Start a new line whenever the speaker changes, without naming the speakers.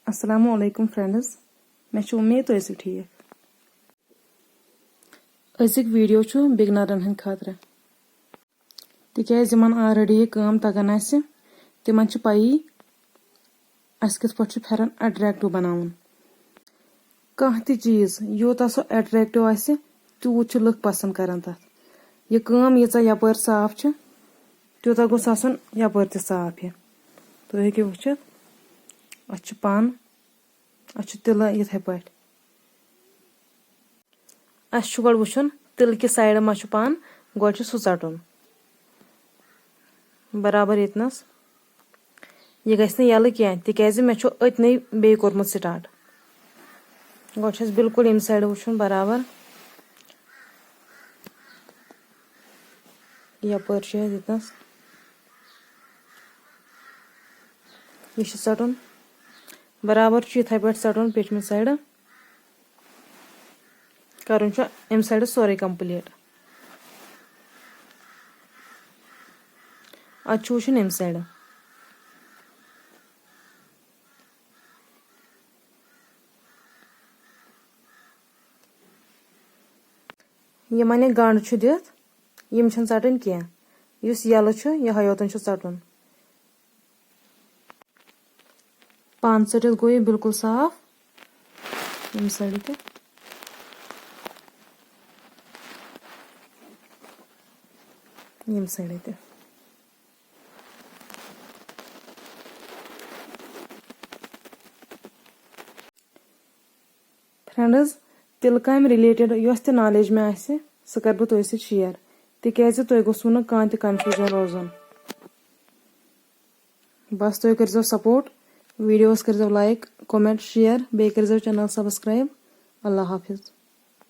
अस्सलामु अलैकुम फ्रेंड्स, मे उम्मीद तो ऐसी ठीक। अजिक वीडियो बिगनरन हंद खातिर तिकाज यमन ऑलरेडी काम तगन आसि तिमन पई अस कित पट फेरन अट्रैक्टिव बनावन। कह ति चीज यूता सो अट्रैक्टिव आसि तूत लुक पसंद करन तथ। यह काम यीचा यपर साफ त्यूता गोस आसन यपर ते साफ यह तुम हेकि वुचित अत पन अत तिल इथे पट अस गो वुचुन तिल कि साइड मा पन गो सु चटुन बराबर इतनस। यह गस यल कह तिकाज मे अतने बे कोरमुत स्टार्ट। गो बिल्कुल इन साइड वुचुन बराबर यपर इतनस यह चटुन बराबर इथे पे चटुन पेटमि साइड कर अम साइड सोरे कंप्लीट। अत वुचुन अम साइड यमन यह गंड दिथ यम चटन कह युस यल यह योतन चटुन पन चटित गो यह बिल्कुल साफ यम साइड ते यम साइड ते। फ्रेंड्स तिल काम रिलेटेड यस ते नॉलेज में आसे सह कर बह तुह सत शेयर तिकाज तुह गोसु न कह ते कंफ्यूजन रोजन। बस तुह कर सपोर्ट वीडियोस कर लाइक कमेंट शेयर बे कर चैनल सब्सक्राइब। अल्लाह हाफिज।